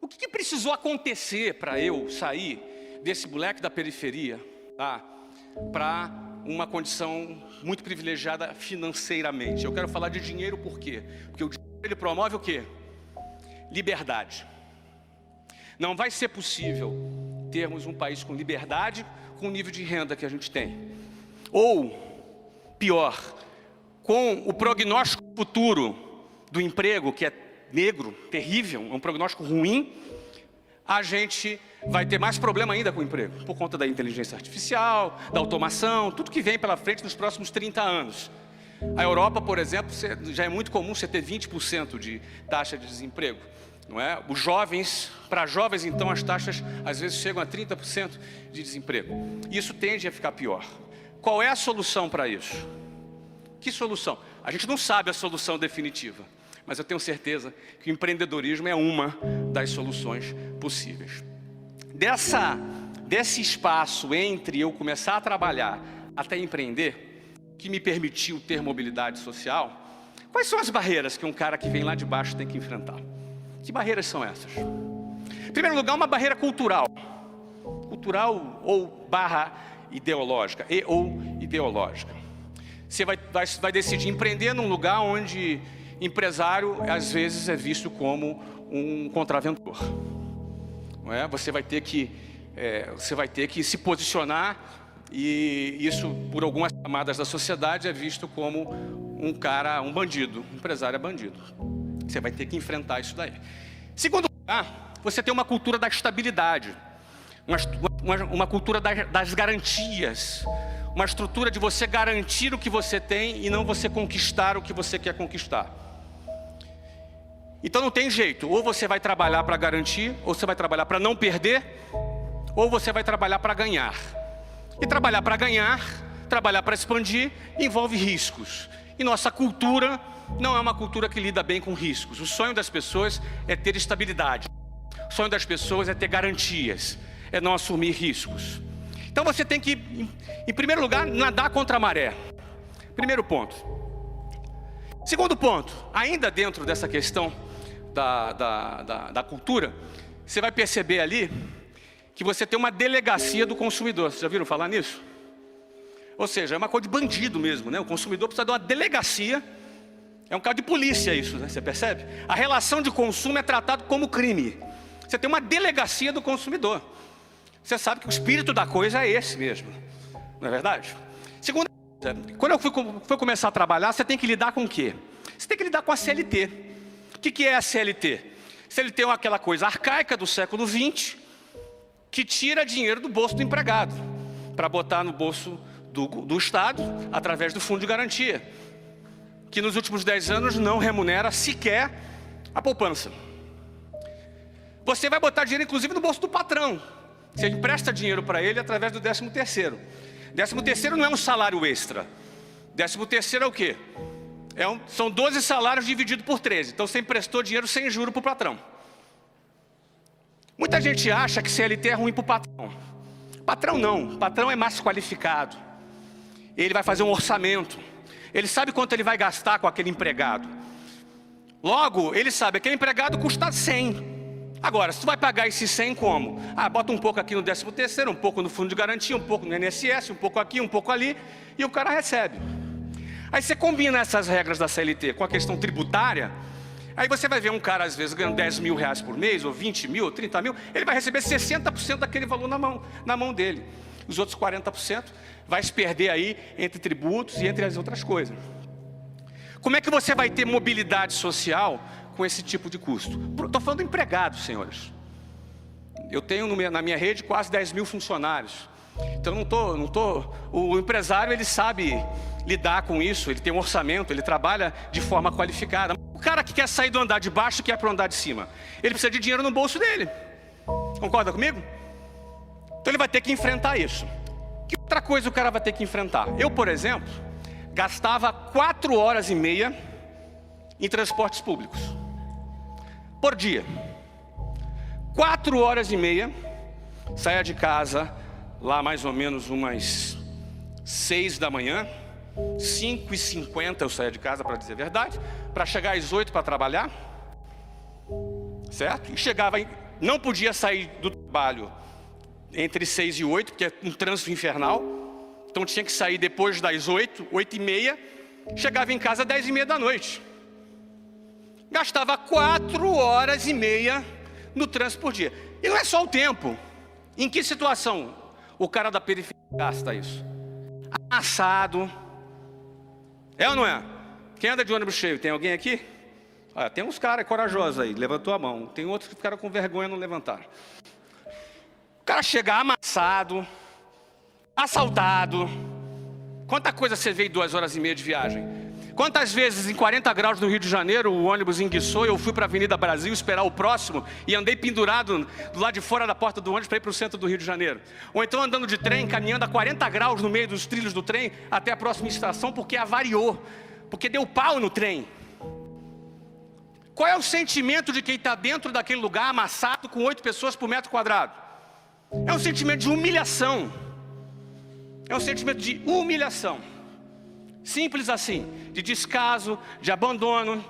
O que precisou acontecer para eu sair desse moleque da periferia, tá, para uma condição muito privilegiada financeiramente? Eu quero falar de dinheiro por quê? Porque o dinheiro, ele promove o quê? Liberdade. Não vai ser possível termos um país com liberdade com o nível de renda que a gente tem. Ou, pior, com o prognóstico futuro do emprego, que é negro, terrível, é um prognóstico ruim, a gente vai ter mais problema ainda com o emprego, por conta da inteligência artificial, da automação, tudo que vem pela frente nos próximos 30 anos. A Europa, por exemplo, já é muito comum você ter 20% de taxa de desemprego, não é? Os jovens, para jovens então, as taxas às vezes chegam a 30% de desemprego. Isso tende a ficar pior. Qual é a solução para isso? Que solução? A gente não sabe a solução definitiva, mas eu tenho certeza que o empreendedorismo é uma das soluções possíveis. Desse espaço entre eu começar a trabalhar até empreender, que me permitiu ter mobilidade social, quais são as barreiras que um cara que vem lá de baixo tem que enfrentar? Que barreiras são essas? Em primeiro lugar, uma barreira cultural. Cultural ou barra ideológica, ou ideológica. Você vai decidir empreender num lugar onde empresário, às vezes, é visto como um contraventor. Não é? Você vai ter que se posicionar, e isso, por algumas camadas da sociedade, é visto como um bandido. Um empresário é bandido. Você vai ter que enfrentar isso daí. Segundo lugar, você tem uma cultura da estabilidade, uma cultura das garantias, uma estrutura de você garantir o que você tem e não você conquistar o que você quer conquistar. Então não tem jeito, ou você vai trabalhar para garantir, ou você vai trabalhar para não perder, ou você vai trabalhar para ganhar. E trabalhar para ganhar, trabalhar para expandir, envolve riscos. E nossa cultura não é uma cultura que lida bem com riscos. O sonho das pessoas é ter estabilidade. O sonho das pessoas é ter garantias, é não assumir riscos. Então você tem que, em primeiro lugar, nadar contra a maré. Primeiro ponto. Segundo ponto, ainda dentro dessa questão da cultura, você vai perceber ali que você tem uma delegacia do consumidor. Vocês já viram falar nisso? Ou seja, é uma coisa de bandido mesmo, né? O consumidor precisa de uma delegacia. É um caso de polícia isso, né? Você percebe? A relação de consumo é tratado como crime. Você tem uma delegacia do consumidor. Você sabe que o espírito da coisa é esse mesmo, não é verdade? Segunda coisa, quando eu fui começar a trabalhar, você tem que lidar com o quê? Você tem que lidar com a CLT. O que é a CLT? CLT é aquela coisa arcaica do século XX, que tira dinheiro do bolso do empregado, para botar no bolso do Estado, através do Fundo de Garantia, que nos últimos 10 anos não remunera sequer a poupança. Você vai botar dinheiro, inclusive, no bolso do patrão. Você empresta dinheiro para ele através do 13º. 13º não é um salário extra. 13º é o quê? São 12 salários divididos por 13. Então você emprestou dinheiro sem juro para o patrão. Muita gente acha que CLT é ruim para o patrão. Patrão não. O patrão é mais qualificado. Ele vai fazer um orçamento. Ele sabe quanto ele vai gastar com aquele empregado. Logo, ele sabe que aquele empregado custa 100. Agora, se tu vai pagar esses 100 como? Bota um pouco aqui no 13º, um pouco no fundo de garantia, um pouco no INSS, um pouco aqui, um pouco ali, e o cara recebe. Aí você combina essas regras da CLT com a questão tributária, aí você vai ver um cara, às vezes, ganhando 10 mil reais por mês, ou 20 mil, ou 30 mil, ele vai receber 60% daquele valor na mão dele. Os outros 40% vai se perder aí entre tributos e entre as outras coisas. Como é que você vai ter mobilidade social com esse tipo de custo? Estou falando do empregado, senhores. Eu tenho na minha rede quase 10 mil funcionários. Então o empresário, ele sabe lidar com isso, ele tem um orçamento, ele trabalha de forma qualificada. O cara que quer sair do andar de baixo e quer para o andar de cima, ele precisa de dinheiro no bolso dele. Concorda comigo? Então ele vai ter que enfrentar isso. Que outra coisa o cara vai ter que enfrentar? Eu, por exemplo, gastava 4 horas e meia em transportes públicos por dia. 4 horas e meia, saía de casa lá mais ou menos umas 6 da manhã, 5h50 eu saía de casa, para dizer a verdade, para chegar às 8 para trabalhar, certo? E chegava não podia sair do trabalho entre 6 e 8, porque é um trânsito infernal. Então tinha que sair depois das 8, 8h30. Chegava em casa às 10h30 da noite. Gastava 4h30 no trânsito por dia. E não é só o tempo. Em que situação o cara da periferia gasta isso? Amassado. É ou não é? Quem anda de ônibus cheio? Tem alguém aqui? Ah, tem uns caras corajosos aí, levantou a mão. Tem outros que ficaram com vergonha e não levantaram. O cara chega amassado, assaltado. Quanta coisa você vê em 2h30 de viagem? Quantas vezes em 40 graus no Rio de Janeiro o ônibus enguiçou, eu fui para a Avenida Brasil esperar o próximo e andei pendurado do lado de fora da porta do ônibus para ir para o centro do Rio de Janeiro. Ou então andando de trem, caminhando a 40 graus no meio dos trilhos do trem até a próxima estação porque avariou, porque deu pau no trem. Qual é o sentimento de quem está dentro daquele lugar amassado com 8 pessoas por metro quadrado? É um sentimento de humilhação. É um sentimento de humilhação. Simples assim, de descaso, de abandono,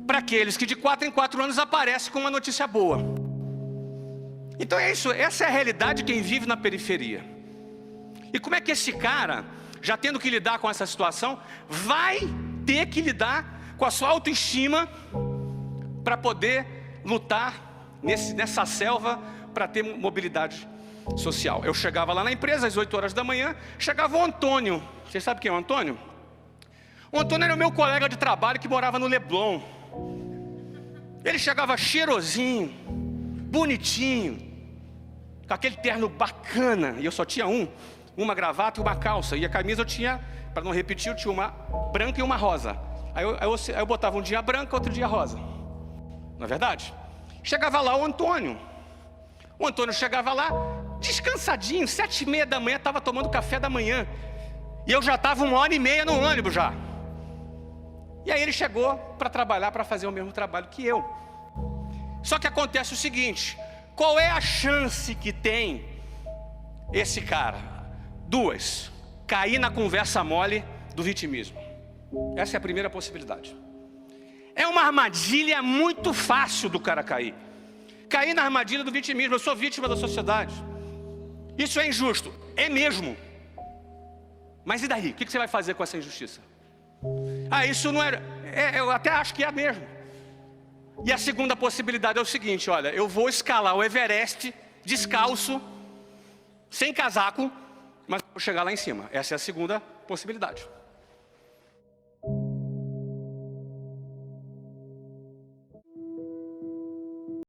para aqueles que de 4 em 4 anos aparecem com uma notícia boa. Então é isso, essa é a realidade de quem vive na periferia. E como é que esse cara, já tendo que lidar com essa situação, vai ter que lidar com a sua autoestima para poder lutar nessa selva para ter mobilidade social? Eu chegava lá na empresa às 8 horas da manhã, chegava o Antônio. Vocês sabem quem é o Antônio? O Antônio era o meu colega de trabalho que morava no Leblon. Ele chegava cheirosinho, bonitinho, com aquele terno bacana, e eu só tinha uma gravata e uma calça, e a camisa eu tinha, para não repetir, eu tinha uma branca e uma rosa. Aí eu botava um dia branca, outro dia rosa. Não é verdade? Chegava lá o Antônio. O Antônio chegava lá, descansadinho, 7h30 da manhã, estava tomando café da manhã. E eu já estava 1h30 no ônibus já. E aí ele chegou para trabalhar, para fazer o mesmo trabalho que eu. Só que acontece o seguinte: qual é a chance que tem esse cara? 2, cair na conversa mole do vitimismo. Essa é a primeira possibilidade. É uma armadilha muito fácil do cara cair. Cair na armadilha do vitimismo. Eu sou vítima da sociedade. Isso é injusto. É mesmo. Mas e daí? O que você vai fazer com essa injustiça? Ah, isso não era... eu até acho que é mesmo. E a segunda possibilidade é o seguinte: olha, eu vou escalar o Everest descalço, sem casaco, mas vou chegar lá em cima. Essa é a segunda possibilidade.